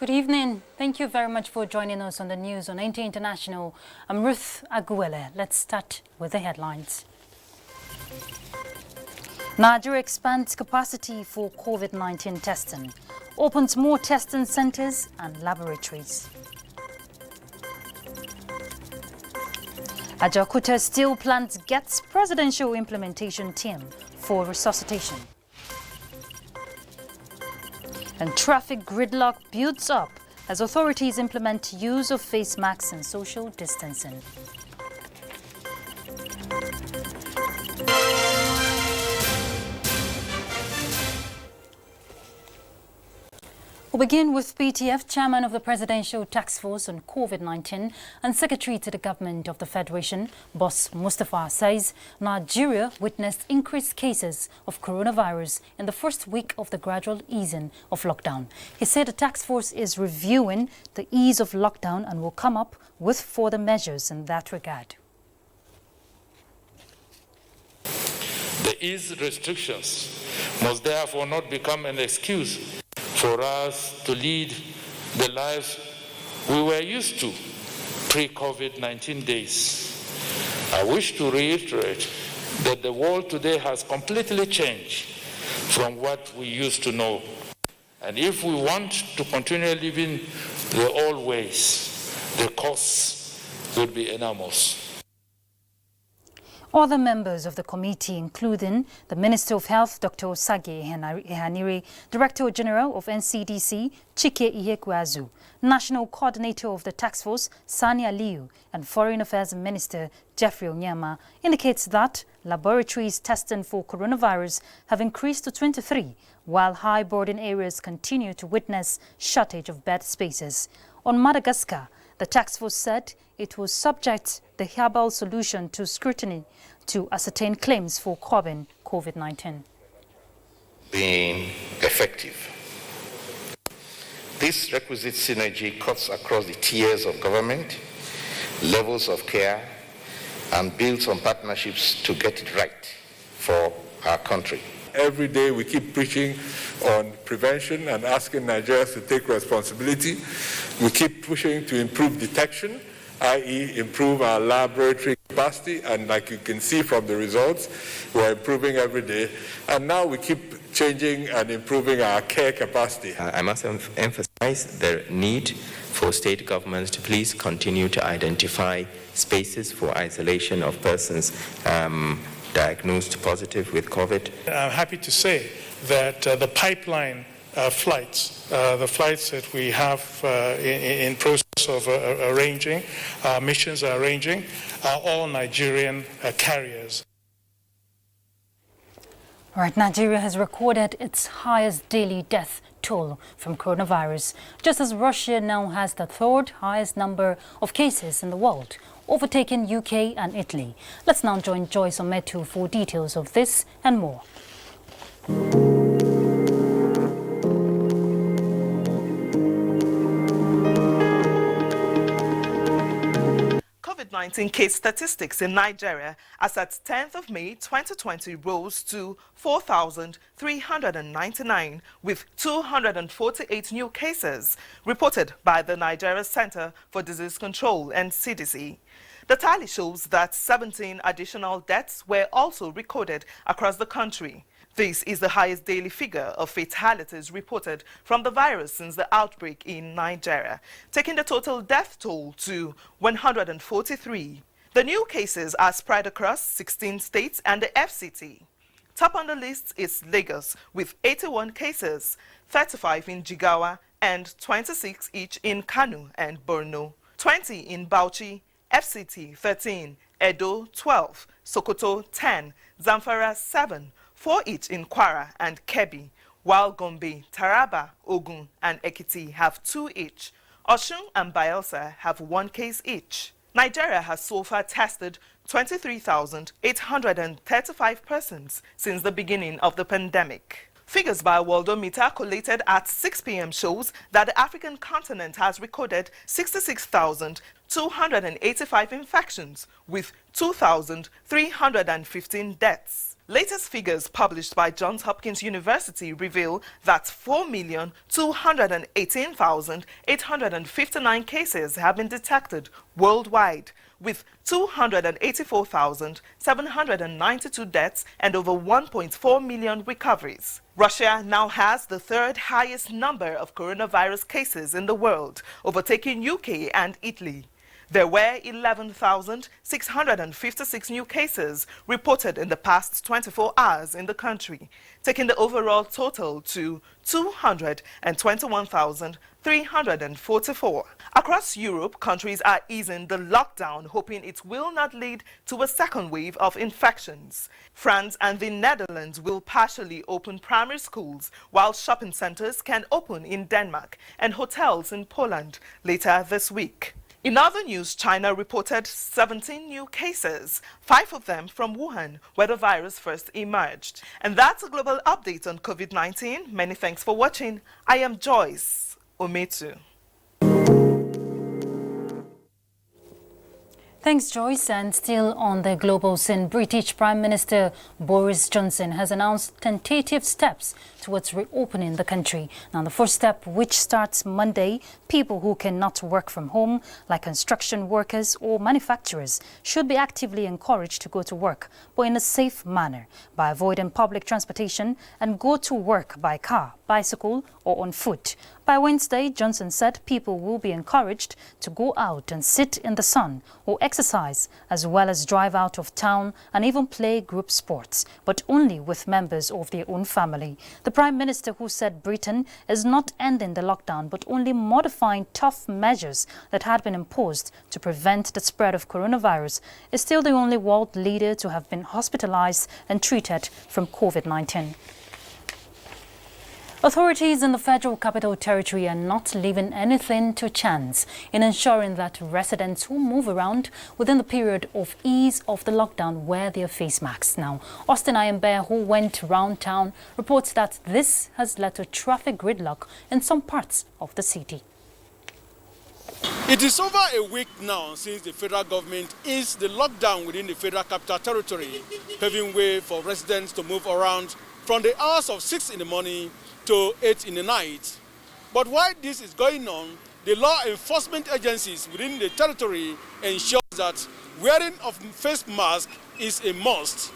Good evening. Thank you very much for joining us on the news on NTA International. I'm Ruth Aguele. Let's start with the headlines. Nigeria expands capacity for COVID-19 testing, opens more testing centers and laboratories. Ajaokuta Steel Plant gets presidential implementation team for resuscitation. And traffic gridlock builds up as authorities implement use of face masks and social distancing. We'll begin with PTF, Chairman of the Presidential Task Force on COVID-19 and Secretary to the Government of the Federation, Boss Mustafa, says Nigeria witnessed increased cases of coronavirus in the first week of the gradual easing of lockdown. He said the task force is reviewing the ease of lockdown and will come up with further measures in that regard. The ease restrictions must therefore not become an excuse for us to lead the lives we were used to pre-COVID-19 days. I wish to reiterate that the world today has completely changed from what we used to know. And if we want to continue living the old ways, the costs will be enormous. Other members of the committee, including the Minister of Health, Dr. Osage Ehanire, Director General of NCDC, Chike Ihekweazu, National Coordinator of the Task Force, Sani Aliyu, and Foreign Affairs Minister Jeffrey Onyema, indicates that laboratories testing for coronavirus have increased to 23, while high-burden areas continue to witness shortage of bed spaces. On Madagascar, the task force said it will subject the herbal solution to scrutiny to ascertain claims for curbing COVID-19. Being effective. This requisite synergy cuts across the tiers of government, levels of care, and builds on partnerships to get it right for our country. Every day we keep preaching on prevention and asking Nigerians to take responsibility. We keep pushing to improve detection, i.e. improve our laboratory capacity, and like you can see from the results, we're improving every day. And now we keep changing and improving our care capacity. I must emphasize the need for state governments to please continue to identify spaces for isolation of persons diagnosed positive with COVID. I'm happy to say that the pipeline flights, the flights that we have in process of arranging, missions are arranging, are all Nigerian carriers. All right, Nigeria has recorded its highest daily death toll from coronavirus, just as Russia now has the third highest number of cases in the world, overtaking UK and Italy. Let's now join Joyce Ometu for details of this and more. COVID-19 case statistics in Nigeria as at 10th of May 2020 rose to 4,399 with 248 new cases reported by the Nigeria Center for Disease Control and CDC. The tally shows that 17 additional deaths were also recorded across the country. This is the highest daily figure of fatalities reported from the virus since the outbreak in Nigeria, taking the total death toll to 143. The new cases are spread across 16 states and the FCT. Top on the list is Lagos with 81 cases, 35 in Jigawa and 26 each in Kano and Borno, 20 in Bauchi, FCT 13, Edo 12, Sokoto 10, Zamfara 7, 4 each in Kwara and Kebbi, while Gombe, Taraba, Ogun and Ekiti have 2 each. Osun and Bayelsa have 1 case each. Nigeria has so far tested 23,835 persons since the beginning of the pandemic. Figures by Worldometer collated at 6 p.m. shows that the African continent has recorded 66,285 infections with 2,315 deaths. Latest figures published by Johns Hopkins University reveal that 4,218,859 cases have been detected worldwide, with 284,792 deaths and over 1.4 million recoveries. Russia now has the third highest number of coronavirus cases in the world, overtaking UK and Italy. There were 11,656 new cases reported in the past 24 hours in the country, taking the overall total to 221,344. Across Europe, countries are easing the lockdown, hoping it will not lead to a second wave of infections. France and the Netherlands will partially open primary schools, while shopping centers can open in Denmark and hotels in Poland later this week. In other news, China reported 17 new cases, 5 of them from Wuhan, where the virus first emerged. And that's a global update on COVID-19. Many thanks for watching. I am Joyce Ometu. Thanks, Joyce. And still on the global scene, British Prime Minister Boris Johnson has announced tentative steps towards reopening the country. Now, the first step, which starts Monday, people who cannot work from home, like construction workers or manufacturers, should be actively encouraged to go to work, but in a safe manner, by avoiding public transportation and go to work by car, bicycle or on foot. By Wednesday, Johnson said people will be encouraged to go out and sit in the sun or exercise, as well as drive out of town and even play group sports, but only with members of their own family. The Prime Minister, who said Britain is not ending the lockdown but only modifying tough measures that had been imposed to prevent the spread of coronavirus, is still the only world leader to have been hospitalized and treated from COVID-19. Authorities in the Federal Capital Territory are not leaving anything to chance in ensuring that residents who move around within the period of ease of the lockdown wear their face masks. Now, Austin Ayembe, who went round town, reports that this has led to traffic gridlock in some parts of the city. It is over a week now since the federal government eased the lockdown within the Federal Capital Territory, paving way for residents to move around from the hours of 6 in the morning to 8 in the night. But while this is going on, the law enforcement agencies within the territory ensure that wearing of face mask is a must.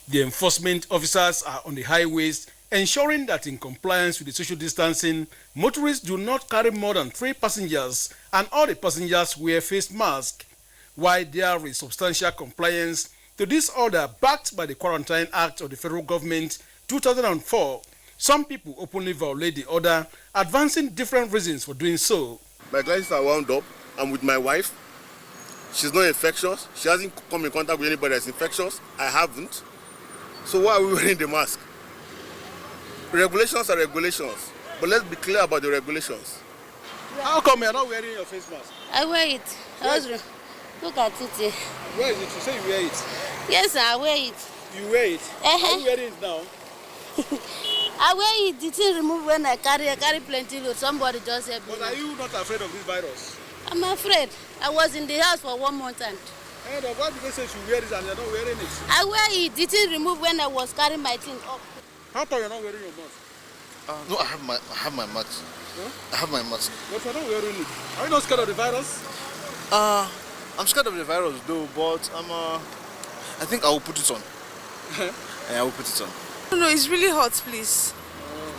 The enforcement officers are on the highways ensuring that in compliance with the social distancing, motorists do not carry more than 3 passengers and all the passengers wear face masks. While there is substantial compliance to this order backed by the Quarantine Act of the Federal Government 2004, some people openly violate the order, advancing different reasons for doing so. My glasses are wound up. I'm with my wife. She's not infectious. She hasn't come in contact with anybody that's infectious. I haven't. So why are we wearing the mask? Regulations are regulations. But let's be clear about the regulations. How come you're not wearing your face mask? I wear it. Look at it. Where is it? You say you wear it? Yes, I wear it. You wear it? Are you wearing it now? I wear it. It is removed when I carry plenty load. Somebody just help me. But are you not afraid of this virus? I'm afraid. I was in the house for 1 month and... Why did they say you wear it and you're not wearing it? I wear it. It is removed when I was carrying my thing up. How come you're not wearing your mask? No, I have my mask. Huh? I have my mask. But you're not wearing it. Are you not scared of the virus? I'm scared of the virus though, but I think I will put it on. I will put it on. No, it's really hot, please.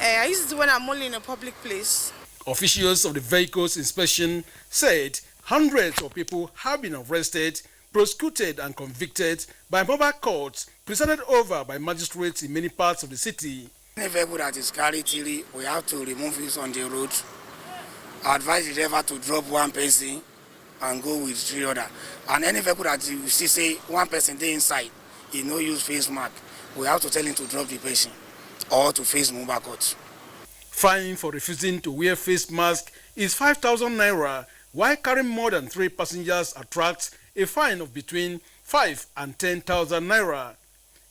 I use it when I'm only in a public place. Officials of the vehicles inspection said hundreds of people have been arrested, prosecuted and convicted by mobile courts presided over by magistrates in many parts of the city. Any vehicle that is carried tilly, we have to remove it on the road. I advise the driver to drop one person and go with 3 others. And any vehicle that you see say one person there inside, he no use face mask, we have to tell him to drop the person or to face mobile court. Fine for refusing to wear face mask is 5,000 naira, while carrying more than 3 passengers attracts a fine of between 5 and 10,000 naira.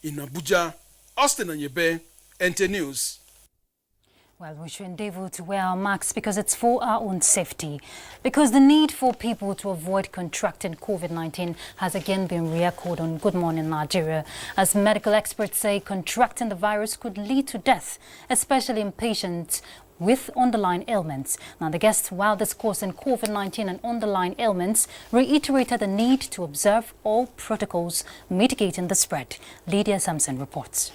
In Abuja, Austin Ayembe, NTA News. Well, we should endeavour to wear our masks because it's for our own safety. Because the need for people to avoid contracting COVID-19 has again been re-echoed on Good Morning Nigeria. As medical experts say, contracting the virus could lead to death, especially in patients with underlying ailments. Now, the guests, while discussing COVID-19 and underlying ailments, reiterated the need to observe all protocols mitigating the spread. Lydia Sampson reports.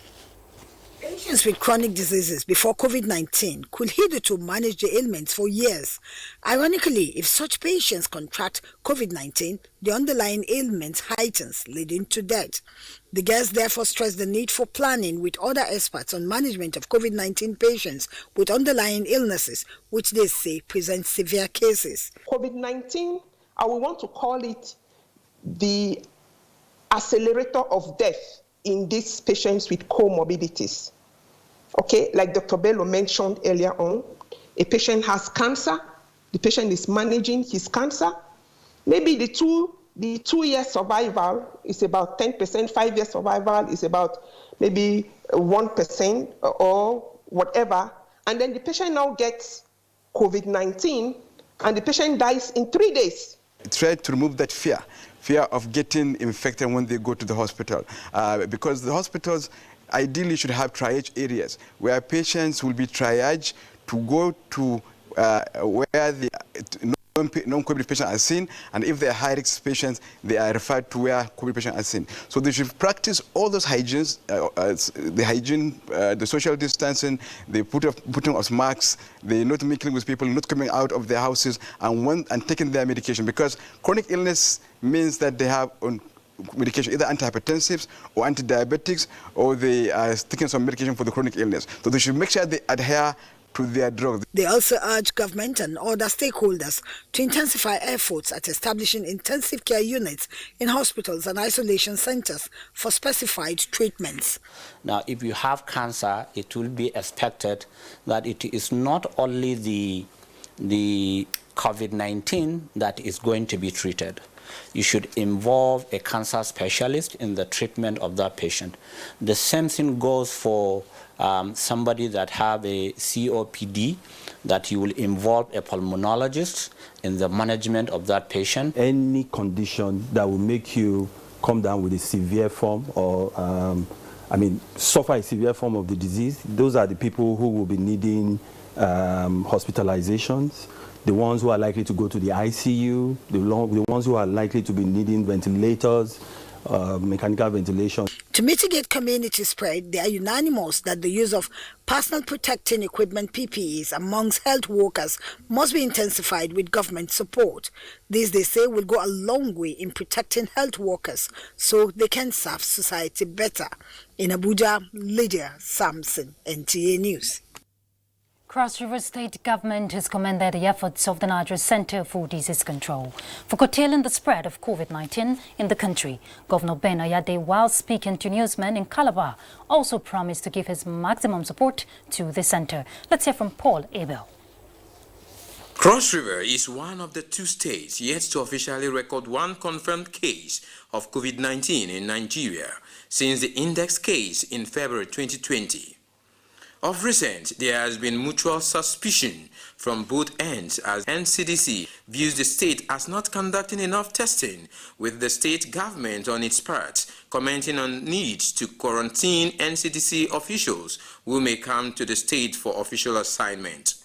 Patients with chronic diseases before COVID-19 could hitherto manage the ailments for years. Ironically, if such patients contract COVID-19, the underlying ailment heightens, leading to death. The guests therefore stressed the need for planning with other experts on management of COVID-19 patients with underlying illnesses, which they say present severe cases. COVID-19, I would want to call it the accelerator of death in these patients with comorbidities. Okay, like Dr. Bello mentioned earlier on, a patient has cancer, the patient is managing his cancer. Maybe the two-year survival is about 10%, 5-year survival is about maybe 1% or whatever. And then the patient now gets COVID-19 and the patient dies in 3 days. Try to remove that fear of getting infected when they go to the hospital, because the hospitals ideally should have triage areas where patients will be triaged to go to where the non-COVID patients are seen, and if they are high-risk patients, they are referred to where COVID patients are seen. So they should practice all those hygienes, the hygiene, the social distancing, the putting of masks, the not mingling with people, not coming out of their houses, and taking their medication, because chronic illness means that they have medication, either antihypertensives or anti-diabetics, or they are taking some medication for the chronic illness. So they should make sure they adhere to their drugs. They also urge government and other stakeholders to intensify efforts at establishing intensive care units in hospitals and isolation centers for specified treatments. Now, if you have cancer, it will be expected that it is not only the COVID-19 that is going to be treated. You should involve a cancer specialist in the treatment of that patient. The same thing goes for somebody that have a COPD, that you will involve a pulmonologist in the management of that patient. Any condition that will make you come down with a severe form or, suffer a severe form of the disease, those are the people who will be needing hospitalizations, the ones who are likely to go to the ICU, the ones who are likely to be needing ventilators, mechanical ventilation. To mitigate community spread, they are unanimous that the use of personal protecting equipment PPEs amongst health workers must be intensified with government support. This, they say, will go a long way in protecting health workers so they can serve society better. In Abuja, Lydia Sampson, NTA News. Cross River State government has commended the efforts of the Nigerian Center for Disease Control for curtailing the spread of COVID-19 in the country. Governor Ben Oyade, while speaking to newsmen in Calabar, also promised to give his maximum support to the center. Let's hear from Paul Abel. Cross River is one of the 2 states yet to officially record one confirmed case of COVID-19 in Nigeria since the index case in February 2020. Of recent, there has been mutual suspicion from both ends as NCDC views the state as not conducting enough testing, with the state government on its part commenting on needs to quarantine NCDC officials who may come to the state for official assignment.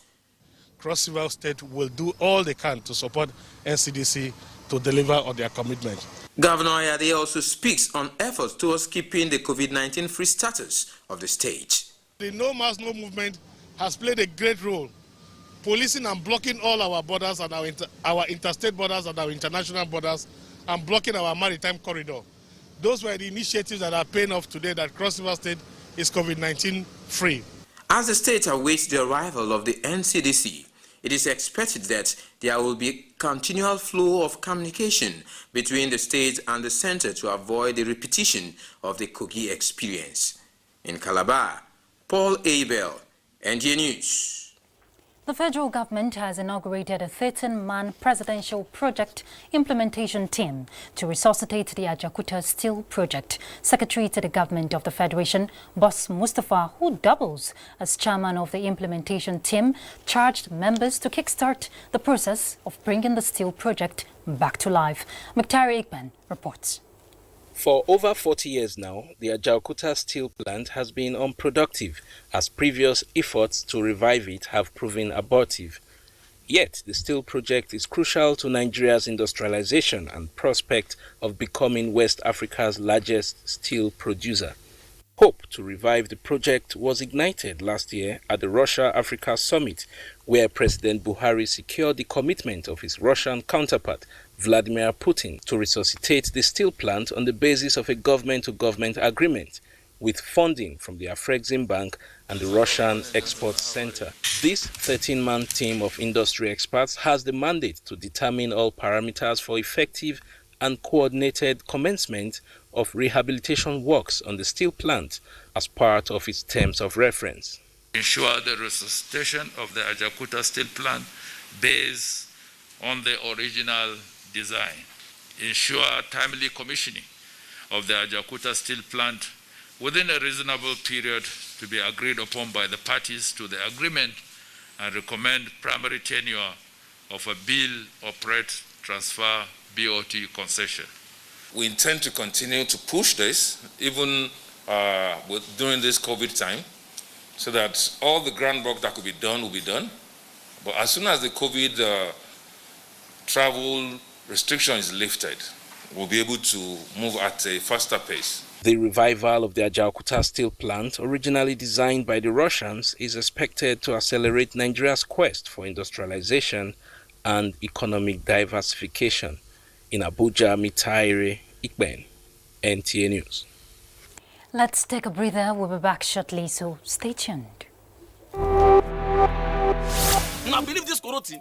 Cross River State will do all they can to support NCDC to deliver on their commitment. Governor Oyade also speaks on efforts towards keeping the COVID-19 free status of the state. The No Mask, No Movement has played a great role, policing and blocking all our borders and our interstate borders and our international borders, and blocking our maritime corridor. Those were the initiatives that are paying off today that Cross River State is COVID-19 free. As the state awaits the arrival of the NCDC, it is expected that there will be a continual flow of communication between the state and the center to avoid the repetition of the Kogi experience. In Calabar, Paul Abel, NTA News. The federal government has inaugurated a 13-man presidential project implementation team to resuscitate the Ajaokuta steel project. Secretary to the government of the Federation, Boss Mustafa, who doubles as chairman of the implementation team, charged members to kickstart the process of bringing the steel project back to life. Muktari Ikban reports. For over 40 years now, the Ajaokuta steel plant has been unproductive, as previous efforts to revive it have proven abortive. Yet, the steel project is crucial to Nigeria's industrialization and prospect of becoming West Africa's largest steel producer. Hope to revive the project was ignited last year at the Russia-Africa Summit, where President Buhari secured the commitment of his Russian counterpart, Vladimir Putin, to resuscitate the steel plant on the basis of a government-to-government agreement, with funding from the Afrexim Bank and the Russian Export Center. This 13-man team of industry experts has the mandate to determine all parameters for effective and coordinated commencement of rehabilitation works on the steel plant as part of its terms of reference. Ensure the resuscitation of the Ajaokuta steel plant based on the original design. Ensure timely commissioning of the Ajaokuta steel plant within a reasonable period to be agreed upon by the parties to the agreement, and recommend primary tenure of a build, operate, transfer, BOT concession. We intend to continue to push this, even during this COVID time, so that all the groundwork that could be done will be done. But as soon as the COVID travel restriction is lifted, we'll be able to move at a faster pace. The revival of the Ajaokuta steel plant, originally designed by the Russians, is expected to accelerate Nigeria's quest for industrialization and economic diversification. In Abuja, Mitaire Ikben, NTA News. Let's take a breather. We'll be back shortly, so stay tuned. Now believe this Koroti.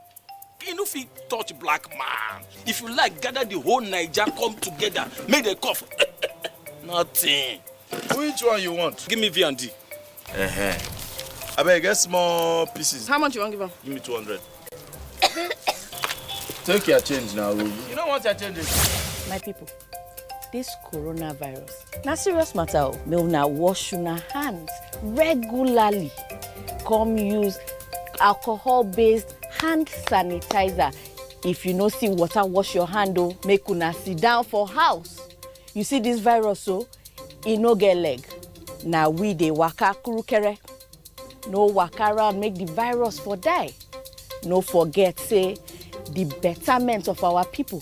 You know if you touch black man, if you like, gather the whole Niger, come together, make a cough. Nothing. Which one you want? Give me V&D. I beg, get small pieces. How much you want to give him? Give me 200. Take your change now. You don't want your change. My people, this coronavirus, na serious matter. May una wash una hands regularly. Come use alcohol-based hand sanitizer. If you no see water, wash your hand. Make una sit down for house. You see this virus, so e no get leg. Now we dey waka kurukere. No waka around, make the virus for die. No forget, say the betterment of our people.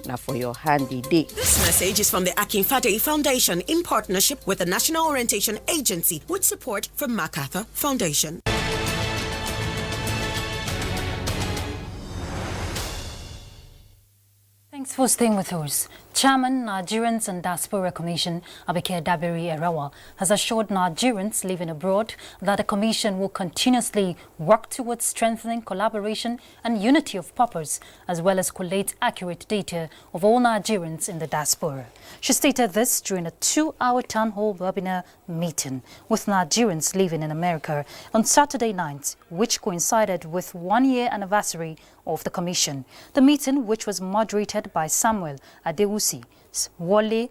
Now for your handy day. This message is from the Akinfade Foundation in partnership with the National Orientation Agency with support from MacArthur Foundation. Thanks for staying with us. Chairman, Nigerians and Diaspora Commission, Abike Dabiri Erawa, has assured Nigerians living abroad that the Commission will continuously work towards strengthening collaboration and unity of purpose, as well as collate accurate data of all Nigerians in the diaspora. She stated this during a 2-hour town hall webinar meeting with Nigerians living in America on Saturday night, which coincided with 1-year anniversary of the Commission. The meeting, which was moderated by Samuel Adewusi, Wale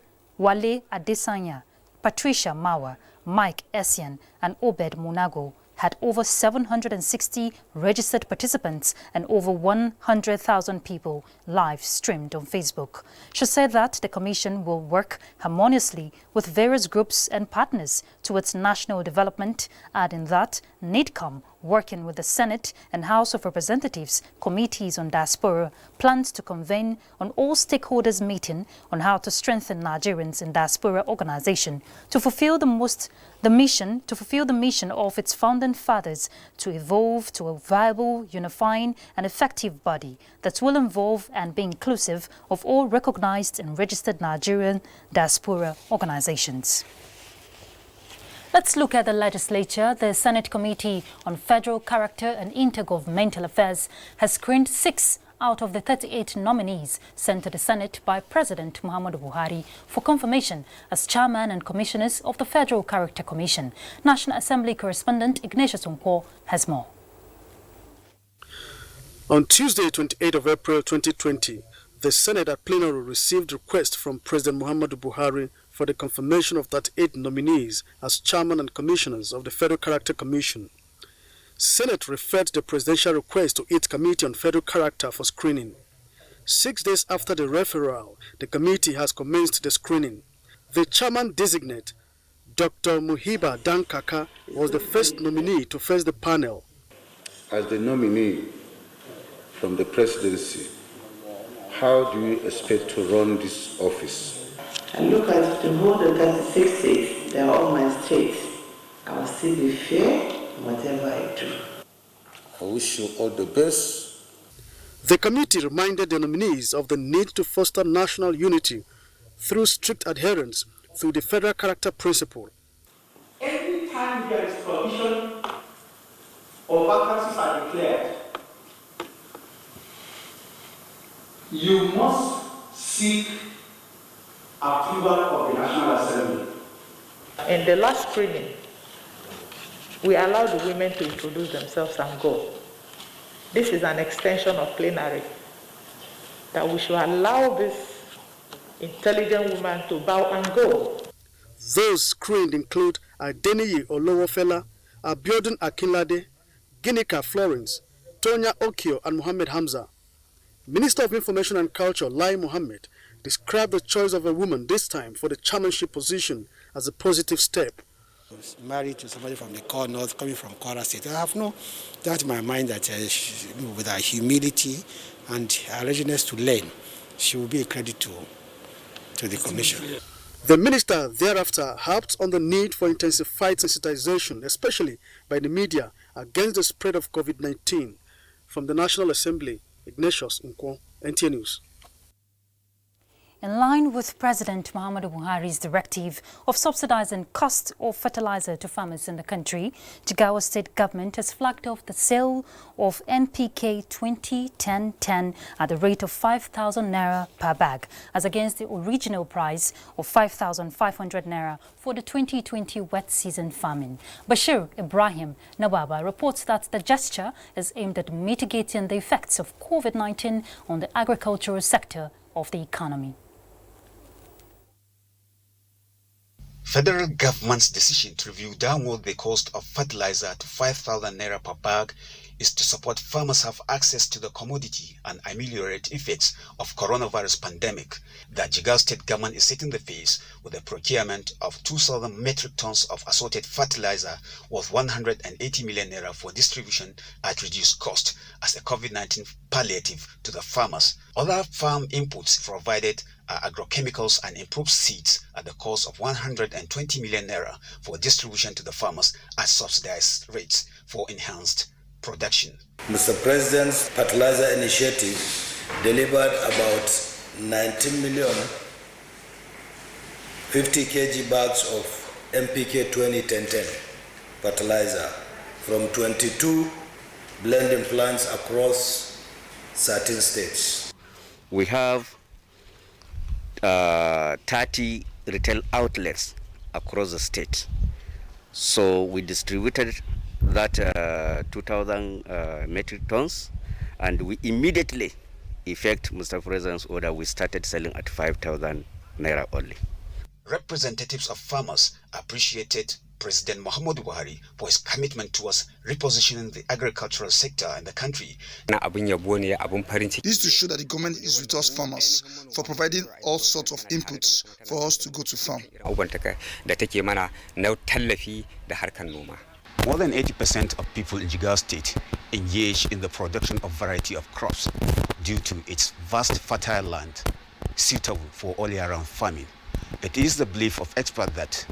Adesanya, Patricia Mawa, Mike Essien, and Obed Munago, had over 760 registered participants and over 100,000 people live streamed on Facebook. She said that the Commission will work harmoniously with various groups and partners towards national development, adding that NIDCOM, working with the Senate and House of Representatives Committees on Diaspora, plans to convene on all stakeholders meeting on how to strengthen Nigerians in diaspora organization to fulfill the mission of its founding fathers to evolve to a viable, unifying and effective body that will involve and be inclusive of all recognized and registered Nigerian diaspora organizations. Let's look at the legislature. The Senate Committee on Federal Character and Intergovernmental Affairs has screened 6 out of the 38 nominees sent to the Senate by President Muhammadu Buhari for confirmation as chairman and commissioners of the Federal Character Commission. National Assembly correspondent Ignatius Unko has more. On Tuesday, 28th of April 2020, the Senate at plenary received request from President Muhammadu Buhari for the confirmation of 38 nominees as chairman and commissioners of the Federal Character Commission. Senate referred the presidential request to its Committee on Federal Character for screening. 6 days after the referral, the committee has commenced the screening. The chairman-designate, Dr. Muhiba Dankaka, was the first nominee to face the panel. As the nominee from the presidency, how do you expect to run this office? I look at the whole 36 states, they are all my states. I will still be fair in whatever I do. I wish you all the best. The committee reminded the nominees of the need to foster national unity through strict adherence to the federal character principle. Every time there is provision or vacancies are declared, you must seek approval of the National Assembly. In the last screening, we allowed the women to introduce themselves and go. This is an extension of plenary, that we should allow this intelligent woman to bow and go. Those screened include Adeniyi Olowofela, Abiodun Akinlade, Ginika Florence, Tonya Okio, and Mohammed Hamza. Minister of Information and Culture, Lai Mohammed, described the choice of a woman this time for the chairmanship position as a positive step. I was married to somebody from the core north, coming from Kwara State. I have no doubt in my mind that with her humility and her readiness to learn, she will be a credit to the commission. The minister thereafter harped on the need for intensified sensitization, especially by the media, against the spread of COVID-19. From the National Assembly, Ignatius Nkwo, NTA News. In line with President Muhammadu Buhari's directive of subsidizing cost of fertilizer to farmers in the country, Jigawa State Government has flagged off the sale of NPK 20-10-10 at the rate of 5,000 naira per bag, as against the original price of 5,500 naira for the 2020 wet season farming. Bashir Ibrahim Nawaba reports that the gesture is aimed at mitigating the effects of COVID-19 on the agricultural sector of the economy. Federal government's decision to review downward the cost of fertilizer to 5,000 naira per bag is to support farmers have access to the commodity and ameliorate effects of coronavirus pandemic. The Jigawa State government is setting the pace with the procurement of 2,000 metric tons of assorted fertilizer worth 180 million naira for distribution at reduced cost as a COVID-19 palliative to the farmers. Other farm inputs provided are agrochemicals and improved seeds at the cost of 120 million naira for distribution to the farmers at subsidized rates for enhanced production. Mr. President's fertilizer initiative delivered about 19 million 50 kg bags of NPK 20-10-10 fertilizer from 22 blending plants across 13 states. We have 30 retail outlets across the state. So we distributed that 2,000 metric tons, and we immediately effect Mr. President's order. We started selling at 5,000 naira only. Representatives of farmers appreciated President Muhammadu Buhari for his commitment towards repositioning the agricultural sector in the country. This is to show that the government is with us farmers for providing all sorts of inputs for us to go to farm. More than 80% of people in Jigawa State engage in the production of variety of crops due to its vast fertile land suitable for all year-round farming. It is the belief of experts that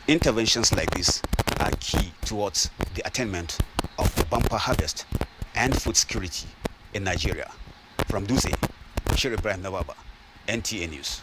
interventions like this are key towards the attainment of the bumper harvest and food security in Nigeria. From Dutse, Bashir Ibrahim Nawaba, NTA News.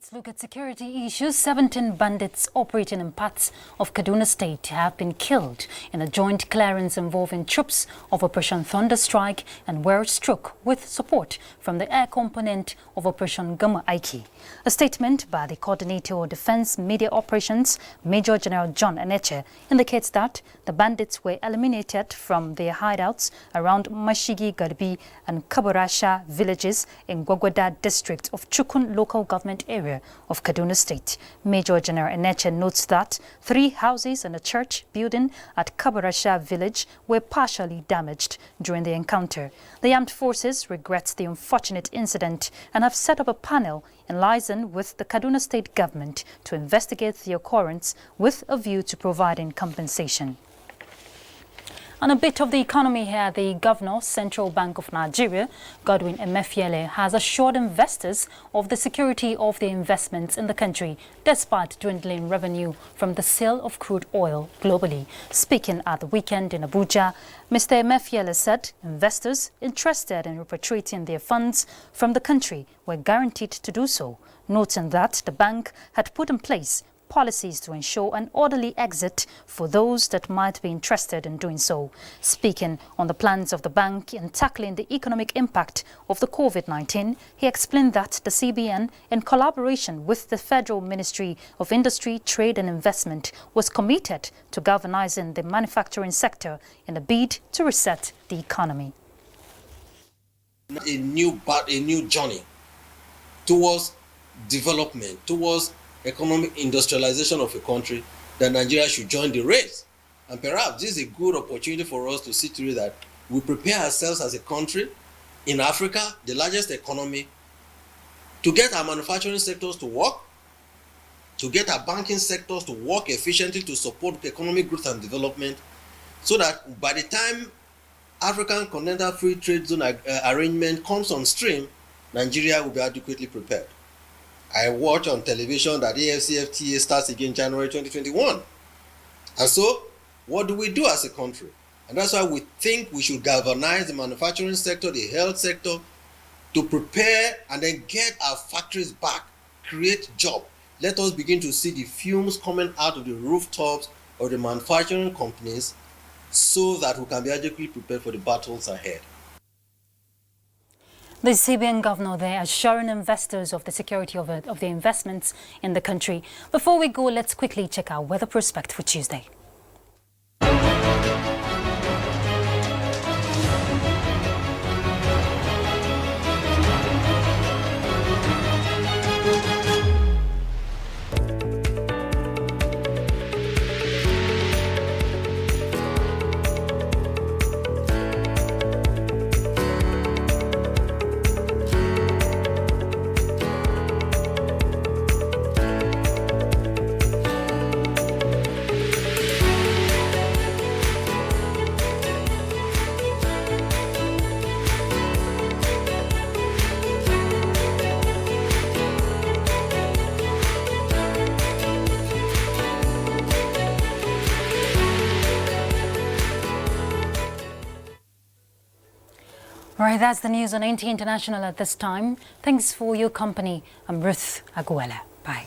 Let's look at security issues. 17 bandits operating in parts of Kaduna State have been killed in a joint clearance involving troops of Operation Thunderstrike and Stroke with support from the air component of Operation Gama Aiki. A statement by the Coordinator of Defense Media Operations, Major General John Eneche, indicates that the bandits were eliminated from their hideouts around Mashigi Garbi and Kabarasha villages in Gwagwada district of Chukun local government area of Kaduna State. Major General Eneche notes that 3 houses and a church building at Kabarasha village were partially damaged during the encounter. The armed forces regret the unfortunate incident and have set up a panel in liaison with the Kaduna State government to investigate the occurrence with a view to providing compensation. On a bit of the economy here, the Governor, Central Bank of Nigeria, Godwin Emefiele, has assured investors of the security of their investments in the country, despite dwindling revenue from the sale of crude oil globally. Speaking at the weekend in Abuja, Mr. Emefiele said investors interested in repatriating their funds from the country were guaranteed to do so, noting that the bank had put in place policies to ensure an orderly exit for those that might be interested in doing so. Speaking on the plans of the bank in tackling the economic impact of the COVID-19, he explained that the CBN, in collaboration with the Federal Ministry of Industry, Trade and Investment, was committed to galvanizing the manufacturing sector in a bid to reset the economy. A new journey towards development, towards economic industrialization of a country, that Nigeria should join the race. And perhaps this is a good opportunity for us to see to it that we prepare ourselves as a country in Africa, the largest economy, to get our manufacturing sectors to work, to get our banking sectors to work efficiently to support economic growth and development, so that by the time African Continental Free Trade Zone arrangement comes on stream, Nigeria will be adequately prepared. I watch on television that AFCFTA starts again January 2021. And so, what do we do as a country? And that's why we think we should galvanize the manufacturing sector, the health sector, to prepare and then get our factories back, create jobs. Let us begin to see the fumes coming out of the rooftops of the manufacturing companies so that we can be adequately prepared for the battles ahead. The CBN governor there assuring investors of the security of the investments in the country. Before we go, let's quickly check our weather prospect for Tuesday. All right, that's the news on NTA International at this time. Thanks for your company. I'm Ruth Aguela. Bye.